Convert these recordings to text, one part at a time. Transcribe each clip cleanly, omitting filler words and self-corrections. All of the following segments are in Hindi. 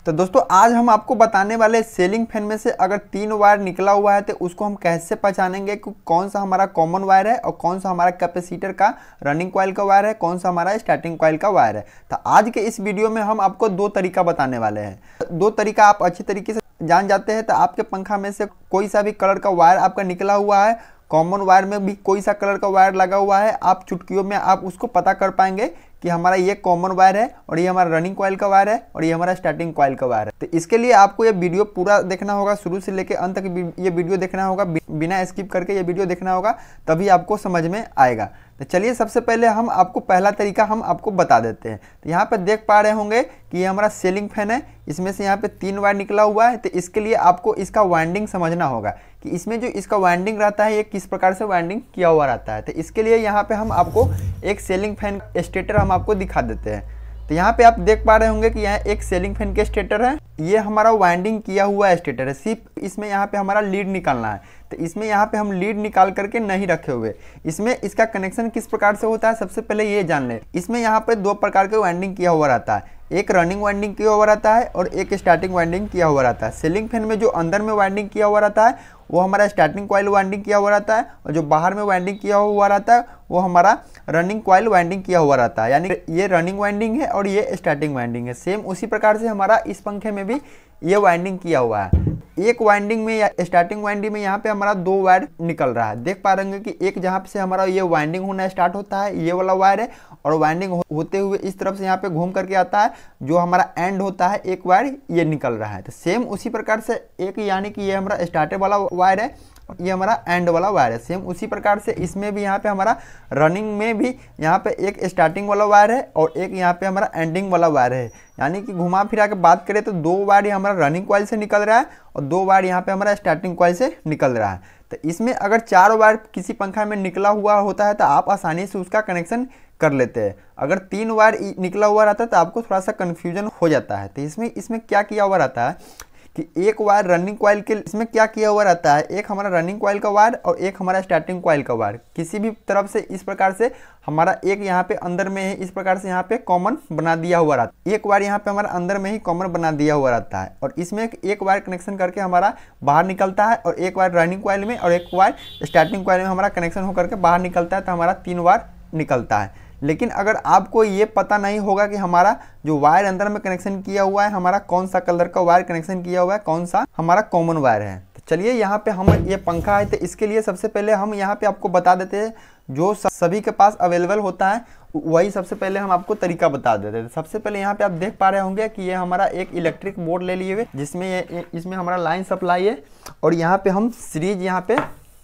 तो दोस्तों आज हम आपको बताने वाले सीलिंग फैन में से अगर 3 वायर निकला हुआ है तो उसको हम कैसे पहचानेंगे कि कौन सा हमारा कॉमन वायर है और कौन सा हमारा कैपेसिटर का रनिंग कॉइल का वायर है, कौन सा हमारा स्टार्टिंग कॉइल का वायर है। तो आज के इस वीडियो में हम आपको 2 तरीका बताने वाले हैं। 2 तरीका आप अच्छी तरीके से जान जाते हैं। तो आपके पंखा में से कोई सा भी कलर का वायर आपका निकला हुआ है, कॉमन वायर में भी कोई सा कलर का वायर लगा हुआ है, आप चुटकियों में आप उसको पता कर पाएंगे कि हमारा ये कॉमन वायर है और ये हमारा रनिंग कॉइल का वायर है और ये हमारा स्टार्टिंग कॉइल का वायर है। तो इसके लिए आपको ये वीडियो पूरा देखना होगा, शुरू से लेकर अंत तक ये वीडियो देखना होगा, बिना स्किप करके ये वीडियो देखना होगा, तभी आपको समझ में आएगा। तो चलिए सबसे पहले हम आपको पहला तरीका हम आपको बता देते हैं। तो यहाँ पे देख पा रहे होंगे कि ये हमारा सीलिंग फैन है, इसमें से यहाँ पे 3 वायर निकला हुआ है। तो इसके लिए आपको इसका वाइंडिंग समझना होगा कि इसमें जो इसका वाइंडिंग रहता है ये किस प्रकार से वाइंडिंग किया हुआ रहता है। तो इसके लिए यहाँ पे हम आपको एक सीलिंग फैन स्टेटर हम आपको दिखा देते हैं। तो यहाँ पे आप देख पा रहे होंगे कि यहाँ एक सीलिंग फैन के स्टेटर है, ये हमारा वाइंडिंग किया हुआ स्टेटर है। सिर्फ इसमें यहाँ पे हमारा लीड निकालना है। तो इसमें यहाँ पे हम लीड निकाल करके नहीं रखे हुए। इसमें इसका कनेक्शन किस प्रकार से होता है सबसे पहले ये जान लें। इसमें यहाँ पे 2 प्रकार के वाइंडिंग किया हुआ रहता है, एक रनिंग वाइंडिंग किया हुआ रहता है और एक स्टार्टिंग वाइंडिंग किया हुआ रहता है। सीलिंग फैन में जो अंदर में वाइंडिंग किया हुआ रहता है वो हमारा स्टार्टिंग कॉइल वाइंडिंग किया हुआ रहता है और जो बाहर में वाइंडिंग किया हुआ रहता है वो हमारा रनिंग कॉइल वाइंडिंग किया हुआ रहता है। यानी ये रनिंग वाइंडिंग है और ये स्टार्टिंग वाइंडिंग है। सेम उसी प्रकार से हमारा इस पंखे में भी ये वाइंडिंग किया हुआ है। एक वाइंडिंग में या स्टार्टिंग वाइंडिंग में यहाँ पे हमारा 2 वायर निकल रहा है। देख पा रहे हैं कि एक जहाँ से हमारा ये वाइंडिंग होना स्टार्ट होता है ये वाला वायर है और वाइंडिंग होते हुए इस तरफ से यहाँ पे घूम करके आता है, जो हमारा एंड होता है एक वायर ये निकल रहा है। तो सेम उसी प्रकार से एक यानी कि ये हमारा स्टार्टर वाला वायर है, ये हमारा एंड वाला वायर है। सेम उसी प्रकार से इसमें भी यहाँ पे हमारा रनिंग में भी यहाँ पे एक स्टार्टिंग वाला वायर है और एक यहाँ पे हमारा एंडिंग वाला वायर है। यानी कि घुमा फिरा के बात करें तो 2 वायर हमारा रनिंग कॉइल से निकल रहा है और 2 वायर यहाँ पे हमारा स्टार्टिंग कॉइल से निकल रहा है। तो इसमें अगर 4 वायर किसी पंखा में निकला हुआ होता है तो आप आसानी से उसका कनेक्शन कर लेते हैं। अगर 3 वायर निकला हुआ रहता है तो आपको थोड़ा सा कन्फ्यूजन हो जाता है। तो इसमें क्या किया हुआ रहता है कि एक वायर रनिंग कॉइल के इसमें क्या किया हुआ रहता है, एक हमारा रनिंग कॉइल का वायर और एक हमारा स्टार्टिंग कॉइल का वायर किसी भी तरफ से इस प्रकार से हमारा एक यहाँ पे अंदर में है, इस प्रकार से यहाँ पे कॉमन बना दिया हुआ रहता है। एक वायर यहाँ पे हमारा अंदर में ही कॉमन बना दिया हुआ रहता है और इसमें एक वायर कनेक्शन करके हमारा बाहर निकलता है और एक वायर रनिंग कॉइल में और एक वायर स्टार्टिंग कॉइल में हमारा कनेक्शन होकर के बाहर निकलता है। तो हमारा 3 वायर निकलता है। लेकिन अगर आपको ये पता नहीं होगा कि हमारा जो वायर अंदर में कनेक्शन किया हुआ है हमारा कौन सा कलर का वायर कनेक्शन किया हुआ है, कौन सा हमारा कॉमन वायर है। तो चलिए यहाँ पे हम ये पंखा है तो इसके लिए सबसे पहले हम यहाँ पे आपको बता देते हैं जो सभी के पास अवेलेबल होता है वही सबसे पहले हम आपको तरीका बता देते हैं। सबसे पहले यहाँ पे आप देख पा रहे होंगे कि ये हमारा एक इलेक्ट्रिक बोर्ड ले लिए हुए जिसमें इसमें हमारा लाइन सप्लाई है और यहाँ पे हम सीरीज यहाँ पे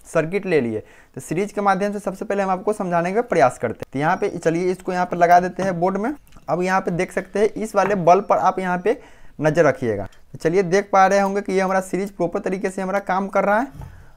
सर्किट ले लिए। तो सीरीज के माध्यम से सबसे पहले हम आपको समझाने का प्रयास करते हैं। तो यहाँ पे चलिए इसको यहाँ पे लगा देते हैं बोर्ड में। अब यहाँ पे देख सकते हैं इस वाले बल्ब पर आप यहाँ पे नज़र रखिएगा। तो चलिए देख पा रहे होंगे कि ये हमारा सीरीज प्रॉपर तरीके से हमारा काम कर रहा है।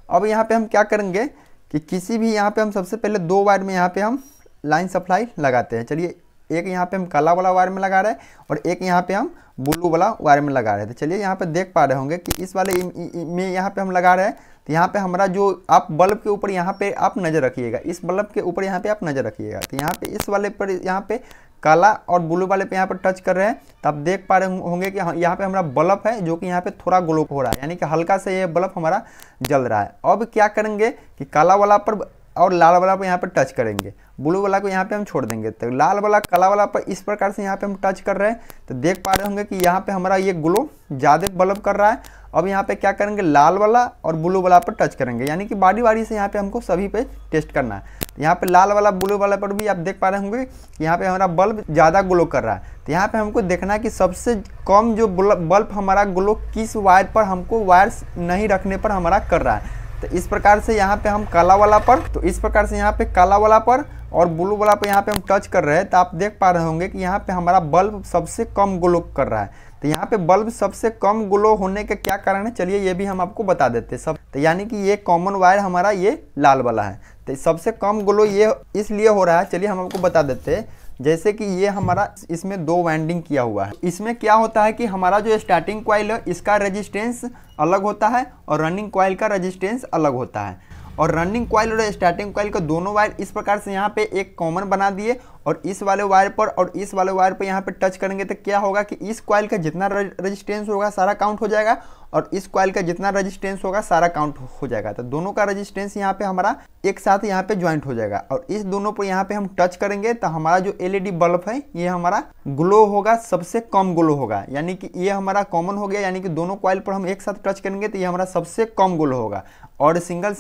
अब यहाँ पे हम क्या करेंगे कि किसी भी यहाँ पे हम सबसे पहले 2 वायर में यहाँ पे हम लाइन सप्लाई लगाते हैं। चलिए एक यहाँ पे हम काला वाला वायर में लगा रहे हैं और एक यहाँ पे हम ब्लू वाला वायर में लगा रहे थे। चलिए यहाँ पे देख पा रहे होंगे कि इस वाले में यहाँ पे हम लगा रहे हैं। तो यहाँ पे हमारा जो आप बल्ब के ऊपर यहाँ पे आप नज़र रखिएगा, इस बल्ब के ऊपर यहाँ पे आप नज़र रखिएगा। तो यहाँ पे इस वाले पर यहाँ पे काला और ब्लू वाले पे यहाँ पर टच कर रहे हैं तो आप देख पा रहे होंगे कि यहाँ पे हमारा बल्ब है जो कि यहाँ पे थोड़ा ग्लो हो रहा है, यानी कि हल्का से ये बल्ब हमारा जल रहा है। अब क्या करेंगे कि काला वाला पर और लाल वाला पर यहाँ पर टच करेंगे, ब्लू वाला को यहाँ पे हम छोड़ देंगे। तो लाल वाला काला वाला पर इस प्रकार से यहाँ पे हम टच कर रहे हैं तो देख पा रहे होंगे कि यहाँ पे हमारा ये ग्लो ज़्यादा बल्ब कर रहा है। अब यहाँ पे क्या करेंगे लाल वाला और ब्लू वाला पर टच करेंगे, यानी कि बारी बारी से यहाँ पे हमको सभी पे टेस्ट करना है। यहाँ पे लाल वाला ब्लू वाला पर भी आप देख पा रहे होंगे कि यहाँ पे हमारा बल्ब ज़्यादा ग्लो कर रहा है। तो यहाँ पे हमको देखना है कि सबसे कम जो बल्ब हमारा ग्लो किस वायर पर हमको वायर नहीं रखने पर हमारा कर रहा है। तो इस प्रकार से यहाँ पे हम काला वाला पर तो इस प्रकार से यहाँ पे काला वाला पर और ब्लू वाला पर यहाँ पे हम टच कर रहे हैं। तो आप देख पा रहे होंगे कि यहाँ पे हमारा बल्ब सबसे कम ग्लो कर रहा है। तो यहाँ पे बल्ब सबसे कम ग्लो होने का क्या कारण है चलिए ये भी हम आपको बता देते हैं सब। तो यानी कि ये कॉमन वायर हमारा ये लाल वाला है। तो सबसे कम ग्लो ये इसलिए हो रहा है, चलिए हम आपको बता देते हैं। जैसे कि ये हमारा इसमें 2 वाइंडिंग किया हुआ है। इसमें क्या होता है कि हमारा जो स्टार्टिंग कॉइल है इसका रेजिस्टेंस अलग होता है और रनिंग कॉइल का रेजिस्टेंस अलग होता है। और रनिंग कॉइल और स्टार्टिंग कॉइल का दोनों वायर इस प्रकार से यहाँ पे एक कॉमन बना दिए और इस वाले वायर पर और इस वाले वायर पर यहाँ पे टच करेंगे तो क्या होगा कि इस कॉइल का जितना रेजिस्टेंस होगा सारा काउंट हो जाएगा और इस कॉइल का जितना रेजिस्टेंस होगा सारा काउंट हो जाएगा। तो दोनों का रेजिस्टेंस यहाँ पे हमारा एक साथ यहाँ पे ज्वाइंट हो जाएगा और इस दोनों पर यहाँ पे हम टच करेंगे तो हमारा जो एलईडी बल्ब है ये हमारा ग्लो होगा, सबसे कम ग्लो होगा, यानी कि ये हमारा कॉमन हो गया, यानी कि दोनों कॉइल पर हम एक साथ टच करेंगे तो ये हमारा सबसे कम ग्लो होगा। और सिंगल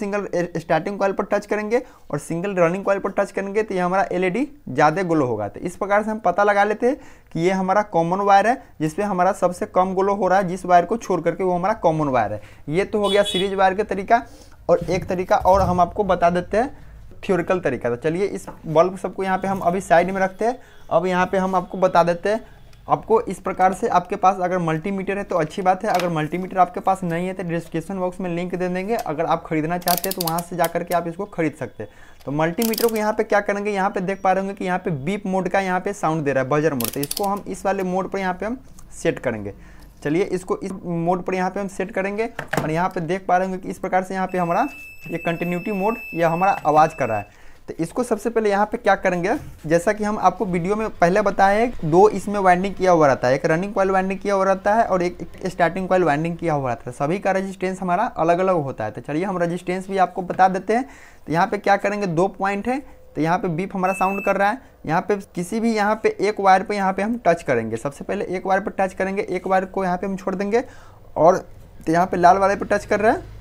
स्टार्टिंग कॉइल पर टच करेंगे और सिंगल रनिंग कॉइल पर टच करेंगे तो ये हमारा एलईडी ज़्यादा ग्लो होगा। तो इस प्रकार से हम पता लगा लेते हैं कि ये हमारा कॉमन वायर है जिसपे हमारा सबसे कम ग्लो हो रहा है, जिस वायर को छोड़ करके वो हमारा कॉमन वायर है। ये तो हो गया सीरीज वायर का तरीका। और एक तरीका और हम आपको बता देते हैं थ्योरिकल तरीका। तो चलिए इस बल्ब सबको यहाँ पे हम अभी साइड में रखते हैं। अब यहाँ पे हम आपको बता देते हैं, आपको इस प्रकार से आपके पास अगर मल्टीमीटर है तो अच्छी बात है, अगर मल्टीमीटर आपके पास नहीं है तो डिस्क्रिप्शन बॉक्स में लिंक दे देंगे, अगर आप खरीदना चाहते हैं तो वहाँ से जाकर के आप इसको खरीद सकते हैं। तो मल्टीमीटर को यहाँ पे क्या करेंगे, यहाँ पे देख पा रहे होंगे कि यहाँ पे बीप मोड का यहाँ पे साउंड दे रहा है, बजर मोड। तो इसको हम इस वाले मोड पर यहाँ पे हम सेट करेंगे। चलिए इसको इस मोड पर यहाँ पे हम सेट करेंगे और यहाँ पे देख पा रहे होंगे कि इस प्रकार से यहाँ पे हमारा ये कंटिन्यूटी मोड या हमारा आवाज़ कर रहा है। तो इसको सबसे पहले यहाँ पे क्या करेंगे, जैसा कि हम आपको वीडियो में पहले बताया है, दो इसमें वाइंडिंग किया हुआ रहता है, एक रनिंग कॉइल वाइंडिंग किया हुआ रहता है और एक स्टार्टिंग कॉइल वाइंडिंग किया हुआ रहता है। सभी का रेजिस्टेंस हमारा अलग अलग होता है। तो चलिए हम रेजिस्टेंस भी आपको बता देते हैं। तो यहाँ पे क्या करेंगे, 2 पॉइंट है, तो यहाँ पे बीप हमारा साउंड कर रहा है। यहाँ पे किसी भी यहाँ पे एक वायर पे यहाँ पे हम टच करेंगे। सबसे पहले एक वायर पर टच करेंगे, एक वायर को यहाँ पे हम छोड़ देंगे और तो यहाँ पे लाल वाले पर टच कर रहे हैं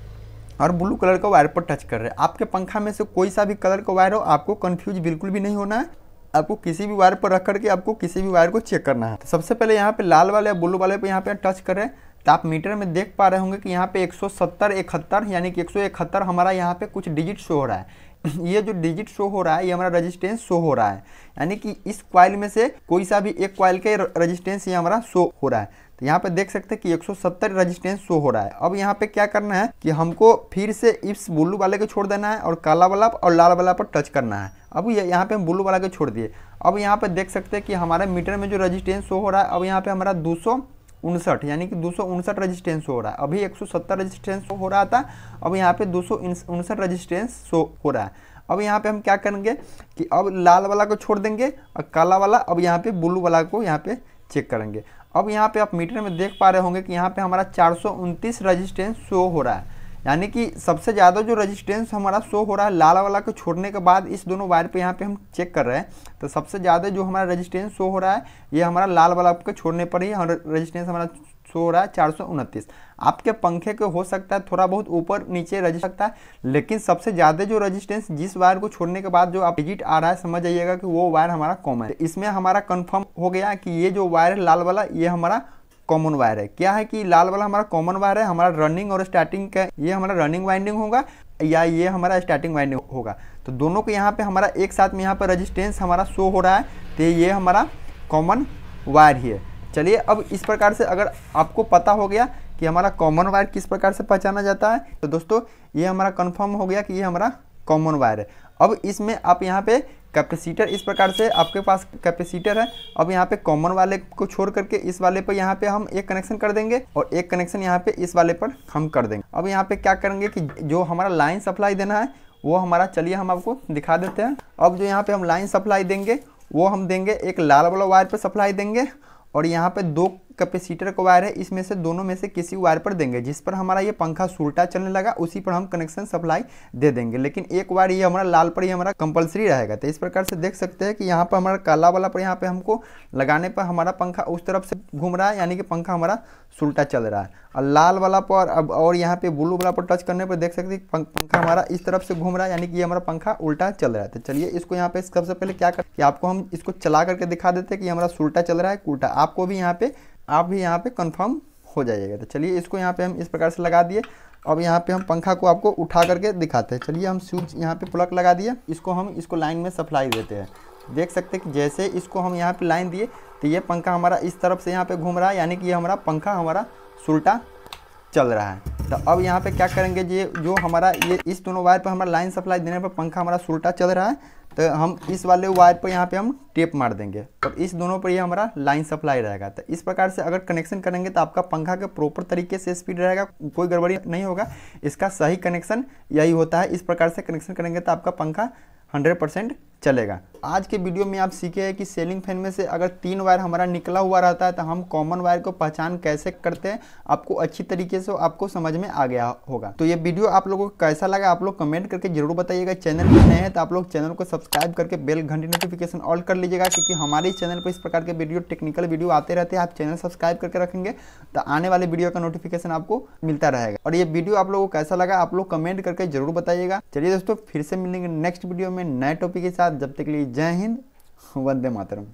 और ब्लू कलर का वायर पर टच कर रहे हैं। आपके पंखा में से कोई सा भी कलर का वायर हो, आपको कंफ्यूज बिल्कुल भी नहीं होना है। आपको किसी भी वायर पर रख करके आपको किसी भी वायर को चेक करना है। तो सबसे पहले यहाँ पे लाल वाले या ब्लू वाले पे यहाँ पे टच कर रहे हैं। तो आप मीटर में देख पा रहे होंगे कि यहाँ पे 170 71 यानी कि 171 हमारा यहाँ पे कुछ डिजिट शो हो रहा है। ये जो डिजिट शो हो रहा है ये हमारा रेजिस्टेंस शो हो रहा है, यानी कि इस कॉइल में से कोई सा भी एक कॉइल के रेजिस्टेंस ये हमारा शो हो रहा है। तो यहाँ पे देख सकते हैं कि 170 रेजिस्टेंस शो हो रहा है। अब यहाँ पे क्या करना है कि हमको फिर से इस ब्लू वाले को छोड़ देना है और काला वाला और लाल वाला पर टच करना है। अब यहाँ पे हम ब्लू वाला को छोड़ दिए। अब यहाँ पे देख सकते हैं कि हमारे मीटर में जो रेजिस्टेंस शो हो रहा है, अब यहाँ पे हमारा 259 यानी कि 259 रेजिस्टेंस हो रहा है। अभी 170 रेजिस्टेंस हो रहा था, अब यहाँ पे 259 रेजिस्टेंस शो हो रहा है। अब यहाँ पे हम क्या करेंगे कि अब लाल वाला को छोड़ देंगे और काला वाला, अब यहाँ पे ब्लू वाला को यहाँ पे चेक करेंगे। अब यहाँ पे आप मीटर में देख पा रहे होंगे कि यहाँ पे हमारा 429 रेजिस्टेंस शो हो रहा है, यानी कि सबसे ज़्यादा जो रेजिस्टेंस हमारा शो हो रहा है लाल वाला को छोड़ने के बाद इस दोनों वायर पे यहाँ पे हम चेक कर रहे हैं। तो सबसे ज़्यादा जो हमारा रेजिस्टेंस शो हो रहा है ये हमारा लाल वाला को छोड़ने पर ही रेजिस्टेंस हमारा शो हो रहा है 429। आपके पंखे के हो सकता है थोड़ा बहुत ऊपर नीचे रह सकता है, लेकिन सबसे ज़्यादा जो रेजिस्टेंस जिस वायर को छोड़ने के बाद जो आप डिजिट आ रहा है, समझ जाइएगा कि वो वायर हमारा कॉमन है। इसमें हमारा कंफर्म हो गया कि ये जो वायर है लाल वाला ये हमारा कॉमन वायर है। क्या है कि लाल वाला हमारा कॉमन वायर है, हमारा रनिंग और स्टार्टिंग का ये हमारा रनिंग वाइंडिंग होगा या ये हमारा स्टार्टिंग वाइंडिंग होगा। तो दोनों को यहाँ पे हमारा एक साथ में यहाँ पर रेजिस्टेंस हमारा शो हो रहा है, तो ये हमारा कॉमन वायर ही है। चलिए अब इस प्रकार से अगर आपको पता हो गया कि हमारा कॉमन वायर किस प्रकार से पहचाना जाता है, तो दोस्तों ये हमारा कंफर्म हो गया कि ये हमारा कॉमन वायर है। अब इसमें आप यहाँ पे कैपेसिटर इस प्रकार से आपके पास कैपेसिटर है। अब यहाँ पे कॉमन वाले को छोड़ करके इस वाले पर यहाँ पे हम एक कनेक्शन कर देंगे और एक कनेक्शन यहाँ पे इस वाले पर हम कर देंगे। अब यहाँ पे क्या करेंगे कि जो हमारा लाइन सप्लाई देना है वो हमारा, चलिए हम आपको दिखा देते हैं। अब जो यहाँ पे हम लाइन सप्लाई देंगे वो हम देंगे एक लाल वाला वायर पर सप्लाई देंगे और यहाँ पे 2 कैपेसिटर का वायर है, इसमें से दोनों में से किसी वायर पर देंगे। जिस पर हमारा ये पंखा उल्टा चलने लगा उसी पर हम कनेक्शन सप्लाई दे देंगे, लेकिन एक वायर ये हमारा लाल पर ही हमारा कंपलसरी रहेगा। तो इस प्रकार से देख सकते हैं कि यहाँ पर हमारा काला वाला पर यहाँ पे हमको लगाने पर हमारा पंखा उस तरफ से घूम रहा है, यानी कि पंखा हमारा उल्टा चल रहा है। और लाल वाला पर अब और यहाँ पे ब्लू वाला पर टच करने पर देख सकते हैं पंखा हमारा इस तरफ से घूम रहा है, यानी कि ये हमारा पंखा उल्टा चल रहा है। तो चलिए इसको यहाँ पे सबसे पहले क्या कर कि आपको हम इसको चला करके दिखा देते हैं कि हमारा उल्टा चल रहा है उल्टा। आपको भी यहाँ पे कंफर्म हो जाइएगा। तो चलिए इसको यहाँ पे हम इस प्रकार से लगा दिए। अब यहाँ पे हम पंखा को आपको उठा करके दिखाते हैं। चलिए हम स्विच यहाँ पे प्लग लगा दिए, इसको लाइन में सप्लाई देते हैं। देख सकते हैं कि जैसे इसको हम यहाँ पे लाइन दिए तो ये पंखा हमारा इस तरफ से यहाँ पे घूम रहा है, यानी कि ये हमारा पंखा हमारा उल्टा चल रहा है। तो अब यहाँ पे क्या करेंगे, ये जो हमारा ये इस दोनों वायर पर हमारा लाइन सप्लाई देने पर पंखा हमारा उल्टा चल रहा है, तो हम इस वाले वायर पर यहाँ पे हम टेप मार देंगे और इस दोनों पर ये हमारा लाइन सप्लाई रहेगा। तो इस प्रकार से अगर कनेक्शन करेंगे तो आपका पंखा के प्रॉपर तरीके से स्पीड रहेगा, कोई गड़बड़ी नहीं होगा। इसका सही कनेक्शन यही होता है, इस प्रकार से कनेक्शन करेंगे तो आपका पंखा 100% चलेगा। आज के वीडियो में आप सीखे हैं कि सीलिंग फैन में से अगर 3 वायर हमारा निकला हुआ रहता है तो हम कॉमन वायर को पहचान कैसे करते हैं, आपको अच्छी तरीके से आपको समझ में आ गया होगा। तो ये वीडियो आप लोगों को कैसा लगा आप लोग कमेंट करके जरूर बताइएगा। चैनल पर नए हैं तो आप लोग चैनल को सब्सक्राइब करके बेल घंटी नोटिफिकेशन ऑल कर लीजिएगा, क्योंकि हमारे इस चैनल पर इस प्रकार के वीडियो टेक्निकल वीडियो आते रहते हैं। आप चैनल सब्सक्राइब करके रखेंगे तो आने वाले वीडियो का नोटिफिकेशन आपको मिलता रहेगा। और ये वीडियो आप लोगों को कैसा लगा आप लोग कमेंट करके जरूर बताइएगा। चलिए दोस्तों, फिर से मिलेंगे नेक्स्ट वीडियो में नए टॉपिक के साथ। जब तक के लिए जय हिंद, वंदे मातरम।